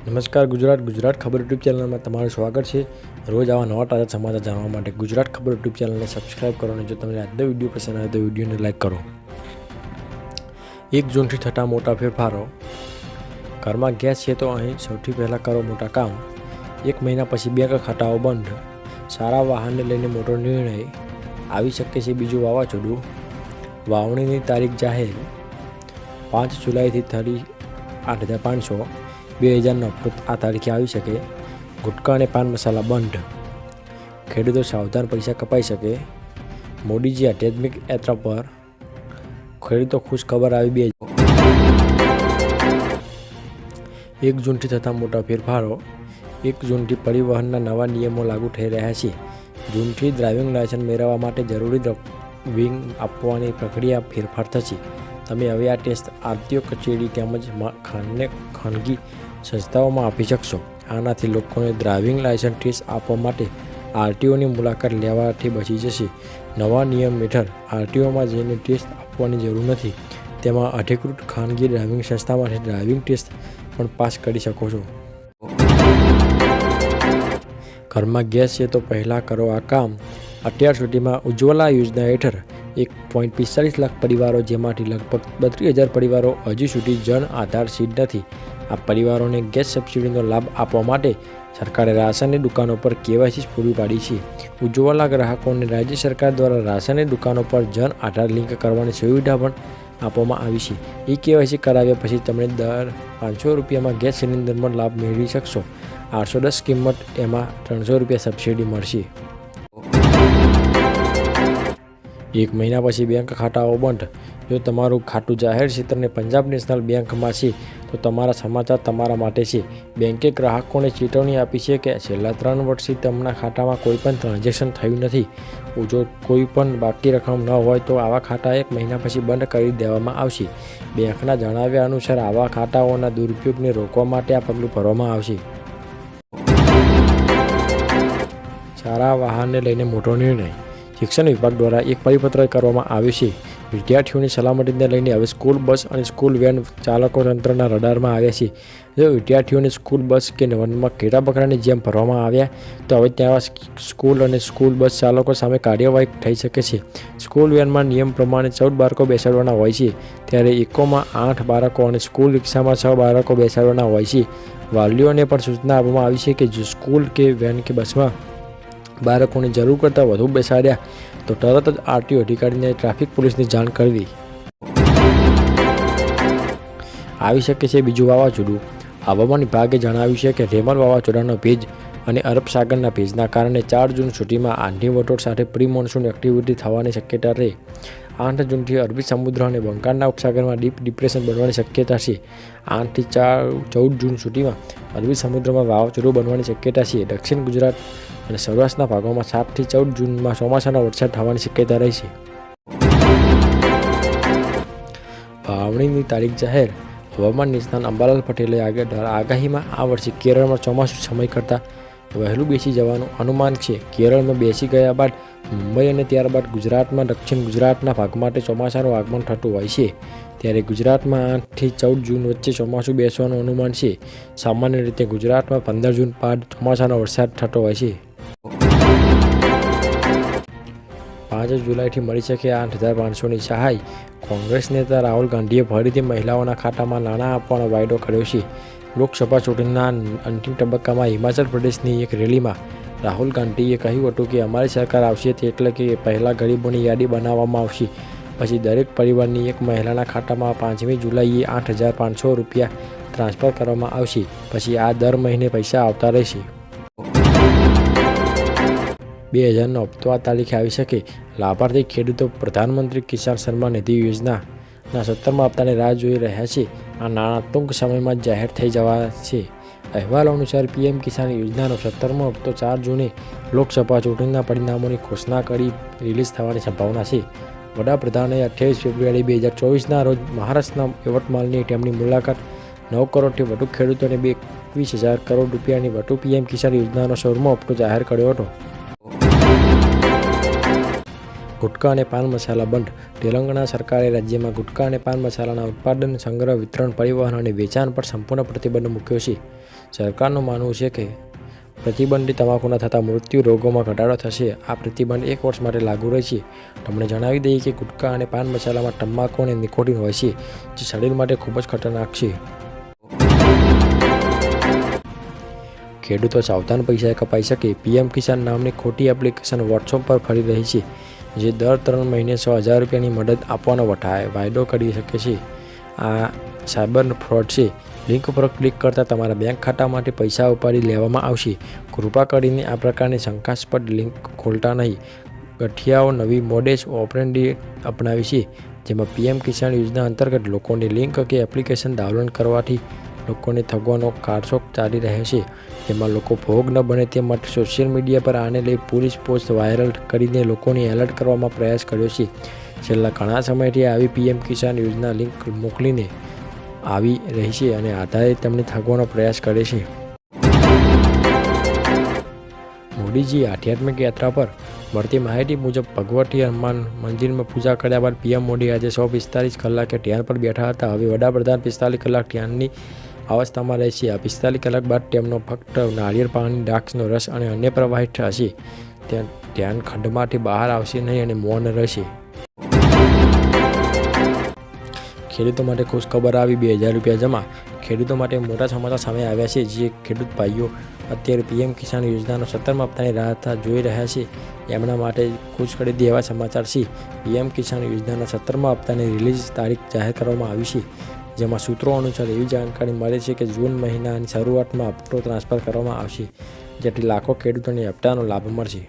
નમસ્કાર ગુજરાત ખબર યુટ્યુબ ચેનલમાં તમારું સ્વાગત છે। રોજ આવા નવા તાજા સમાચાર જાણવા માટે ગુજરાત ખબર યુટ્યુબ ચેનલને સબસ્ક્રાઇબ કરો અને જો તમને આજનો વિડીયો પસંદ આવે તો વિડીયોને લાઇક કરો। 1 જૂનથી થતા મોટા ફેરફારો। ઘરમાં ગેસ છે તો અહીં સૌથી પહેલાં કરો મોટા કામ। 1 મહિના પછી બેંક ખાતાઓ બંધ। સારા વાહનને લઈને મોટો નિર્ણય। આવી શકે છે બીજું વાવાઝોડું। વાવણીની તારીખ જાહેર। 5 જુલાઈથી થરી 8,500। 2000 હપ્તો આ તારીખે આવી શકે। ગુટકા અને પાન મસાલા બંધ। ખેડૂતો સાવધાન, પૈસા કપાઈ શકે। મોદીજી આધ્યાત્મિક યાત્રા પર। ખેડૂતો ખુશ ખબર આવી 1 જૂનથી થતા મોટા ફેરફારો। 1 જૂનથી પરિવહનના નવા નિયમો લાગુ થઈ રહ્યા છે। જૂનથી ડ્રાઇવિંગ લાયસન્સ મેળવવા માટે જરૂરી ડ્રાઇવિંગ આપવાની પ્રક્રિયા ફેરફાર થશે। તમે હવે આ ટેસ્ટ આરટીઓ કચેરી તેમજ ખાનગી સંસ્થાઓમાં આપી શકશો। આનાથી લોકોને ડ્રાઇવિંગ લાયસન્સ ટેસ્ટ આપવા માટે આરટીઓની મુલાકાત લેવાથી બચી જશે। નવા નિયમ હેઠળ આરટીઓમાં જઈને ટેસ્ટ આપવાની જરૂર નથી। તેમાં અધિકૃત ખાનગી ડ્રાઇવિંગ સંસ્થામાંથી ડ્રાઇવિંગ ટેસ્ટ પણ પાસ કરી શકો છો। ઘરમાં ગેસ છે તો પહેલાં કરો આ કામ। અત્યાર સુધીમાં ઉજ્જવલા યોજના હેઠળ 1.45 લાખ પરિવારો, જેમાંથી લગભગ 32,000 પરિવારો હજી સુધી જન આધાર સીટ નથી। આ પરિવારોને ગેસ સબસિડીનો લાભ આપવા માટે સરકારે રાશનની દુકાનો પર કેવાયસી પૂરી પાડી છે। ઉજ્જવલા ગ્રાહકોને રાજ્ય સરકાર દ્વારા રાશનની દુકાનો પર જન આધાર લિંક કરવાની સુવિધા પણ આપવામાં આવી છે। કેવાયસી કરાવ્યા પછી તમે દર 500 રૂપિયામાં ગેસ સિલિન્ડરનો લાભ મેળવી શકશો। 810 કિંમત, એમાં 300 રૂપિયા સબસિડી મળશે। 1 મહિના પછી બેંક ખાતાઓ બંધ। જો તમારું ખાતું જાહેર ક્ષેત્રની પંજાબ નેશનલ બેંકમાં છે તો તમારા સમાચાર તમારા માટે છે। બેંકે ગ્રાહકોને ચેતવણી આપી છે કે છેલ્લા 3 વર્ષથી તેમના ખાતામાં કોઈપણ ટ્રાન્ઝેક્શન થયું નથી। જો કોઈ પણ બાકી રકમ ન હોય તો આવા ખાતા 1 મહિના પછી બંધ કરી દેવામાં આવશે। બેંકના જણાવ્યા અનુસાર આવા ખાતાઓના દુરુપયોગને રોકવા માટે આ પગલું ભરવામાં આવશે। સારા વાહનને લઈને મોટો નિર્ણય। શિક્ષણ વિભાગ દ્વારા એક પરિપત્ર કરવામાં આવ્યો છે। વિદ્યાર્થીઓની સલામતીને લઈને હવે સ્કૂલ બસ અને સ્કૂલ વેન ચાલકો તંત્રના રડારમાં આવ્યા છે। જો વિદ્યાર્થીઓને સ્કૂલ બસ કે વનમાં ઘેટા બકરાની જેમ ભરવામાં આવ્યા તો હવે ત્યાં સ્કૂલ અને સ્કૂલ બસ ચાલકો સામે કાર્યવાહી થઈ શકે છે। સ્કૂલ વેનમાં નિયમ પ્રમાણે 14 બાળકો બેસાડવાના હોય છે, ત્યારે ઇકોમાં 8 બાળકો અને સ્કૂલ રિક્ષામાં 6 બાળકો બેસાડવાના હોય છે। વાલીઓને પણ સૂચના આપવામાં આવી છે કે જો સ્કૂલ કે વેન કે બસમાં બાળકોની જરૂર કરતાં વધુ બેસાડ્યા તો તરત જ આરટીઓ અધિકારીને ટ્રાફિક પોલીસને જાણ કરવી। આવી શકે છે બીજું વાવાઝોડું। હવામાન વિભાગે જણાવ્યું છે કે રેમલ વાવાઝોડાનો ભેજ અને અરબ સાગરના ભેજના કારણે 4 જૂન સુધીમાં આંધી વટોળ સાથે પ્રી મોન્સૂન એક્ટિવિટી થવાની શક્યતા રહે। 8 જૂનથી અરબી સમુદ્ર અને બંગાળના ઉપસાગરમાં ડીપ ડિપ્રેશન બનવાની શક્યતા છે। 8 થી 14 જૂન સુધીમાં અરબી સમુદ્રમાં વાવાઝોડું બનવાની શક્યતા છે। દક્ષિણ ગુજરાત અને સૌરાષ્ટ્રના ભાગોમાં 7 થી 14 જૂનમાં ચોમાસાનો વરસાદ થવાની શક્યતા રહેશે। વાવણીની તારીખ જાહેર। હવામાન નિષ્ણાત અંબાલાલ પટેલે આગાહીમાં આ વર્ષે કેરળમાં ચોમાસું સમય કરતાં વહેલું બેસી જવાનું અનુમાન છે। કેરળમાં બેસી ગયા બાદ મુંબઈ અને ત્યારબાદ ગુજરાતમાં દક્ષિણ ગુજરાતના ભાગ માટે ચોમાસાનું આગમન થતું હોય છે, ત્યારે ગુજરાતમાં 8 થી 14 જૂન વચ્ચે ચોમાસું બેસવાનું અનુમાન છે। સામાન્ય રીતે ગુજરાતમાં 15 જૂન બાદ ચોમાસાનો વરસાદ થતો હોય છે। 5 જુલાઈથી મળી શકે 8,500ની સહાય। કોંગ્રેસ નેતા રાહુલ ગાંધીએ ફરીથી મહિલાઓના ખાતામાં નાણાં આપવાનો વાયદો કર્યો છે। લોકસભા ચૂંટણીના અંતિમ તબક્કામાં હિમાચલ પ્રદેશની એક રેલીમાં રાહુલ ગાંધીએ કહ્યું હતું કે અમારી સરકાર આવશે એટલે કે પહેલાં ગરીબોની યાદી બનાવવામાં આવશે, પછી દરેક પરિવારની એક મહિલાના ખાતામાં 5મી જુલાઈએ 8,500 રૂપિયા ટ્રાન્સફર કરવામાં આવશે, પછી આ દર મહિને પૈસા આવતા રહેશે। 2000નો હપ્તો આ તારીખે આવી શકે। લાભાર્થી ખેડૂતો પ્રધાનમંત્રી કિસાન સન્માન નિધિ યોજનાના 17મા હપ્તાની રાહ જોઈ રહ્યા છે। આ નાણાં ટૂંક સમયમાં જાહેર થઈ જવા છે। અહેવાલો અનુસાર પીએમ કિસાન યોજનાનો 17મો હપ્તો 4 જૂને લોકસભા ચૂંટણીના પરિણામોની ઘોષણા કરી રિલીઝ થવાની સંભાવના છે। વડાપ્રધાને 28 ફેબ્રુઆરી 2024ના રોજ મહારાષ્ટ્રના યવતમાલની તેમની મુલાકાત 9 કરોડથી વધુ ખેડૂતોને 21,000 કરોડ રૂપિયાની વધુ પીએમ કિસાન યોજનાનો 16મો હપ્તો જાહેર કર્યો હતો। ગુટખા અને પાન મસાલા બંધ. તેલંગાણા સરકારે રાજ્યમાં ગુટખા અને પાન મસાલાના ઉત્પાદન, સંગ્રહ, વિતરણ, પરિવહન અને વેચાણ પર સંપૂર્ણ પ્રતિબંધ મૂક્યો છે. સરકારનું માનવું છે કે પ્રતિબંધિત તમાકુના થતા મૃત્યુ રોગોમાં ઘટાડો થશે. આ પ્રતિબંધ 1 વર્ષ માટે લાગુ રહેશે. તમને જણાવી દઈએ કે ગુટખા અને પાન મસાલામાં તમાકુ અને નિકોટિન હોય છે, જે શરીર માટે ખૂબ જ ખતરનાક છે. ખેડૂતો સાવધાન, પૈસા કપાઈ શકે. પીએમ કિસાન નામની ખોટી એપ્લિકેશન વોટ્સએપ પર ફરી રહી છે, જે દર 3 મહિને 100,000 રૂપિયાની મદદ આપવાનો વાયદો કરી શકે છે. આ સાયબર ફ્રોડ છે. લિંક પર ક્લિક કરતાં તમારા બેંક ખાતામાંથી પૈસા ઉપાડી લેવામાં આવશે. કૃપા કરીને આ પ્રકારની શંકાસ્પદ લિંક ખોલતા નહીં. ગઠિયાઓ નવી મોડેસ ઓપરેન્ડી અપનાવી છે, જેમાં પીએમ કિસાન યોજના અંતર્ગત લોકોની લિંક કે એપ્લિકેશન ડાઉનલોડ કરવાથી લોકોને ઠગવાનો કારસો ચાલી રહ્યો છે, જેમાં લોકો ભોગ ન બને તે માટે સોશિયલ મીડિયા પર આને લઈ પોલીસ પોસ્ટ વાયરલ કરીને લોકોને એલર્ટ કરવામાં પ્રયાસ કર્યો છે. છેલ્લા ઘણા સમયથી આવી પીએમ કિસાન યોજના લિંક મોકલીને આવી રહી છે અને આધારે તેમને ઠગવાનો પ્રયાસ કરે છે. મોદીજી આધ્યાત્મિક યાત્રા પર. મળતી માહિતી મુજબ ભગવતી હનુમાન મંદિરમાં પૂજા કર્યા બાદ પીએમ મોદી આજે 145 કલાકે ધ્યાન પર બેઠા હતા. હવે વડાપ્રધાન 45 કલાક ધ્યાનની અવસ્થામાં રહેશે. આ 45 કલાક બાદ તેમનો ફક્ત નારિયેળ પાણી, દ્રાક્ષનો રસ અને અન્ય પ્રવાહિત થશે. ધ્યાન ખંડમાંથી બહાર આવશે નહીં અને મૌન રહેશે. ખેડૂતો માટે ખુશ ખબર આવી. 2,000 રૂપિયા જમા. ખેડૂતો માટે મોટા સમાચાર સામે આવ્યા છે. જે ખેડૂત ભાઈઓ અત્યારે પીએમ કિસાન યોજનાનો 17મા હપ્તાની રાહ જોઈ રહ્યા છે, એમના માટે ખુશખરીદી એવા સમાચાર છે. પીએમ કિસાન યોજનાના 17મા હપ્તાની રિલીઝ તારીખ જાહેર કરવામાં આવી છે, જેમાં સૂત્રો અનુસાર એવી જાણકારી મળે છે કે જૂન મહિનાની શરૂઆતમાં હપ્તો ટ્રાન્સફર કરવામાં આવશે, જેથી લાખો ખેડૂતોને હપ્તાનો લાભ મળશે.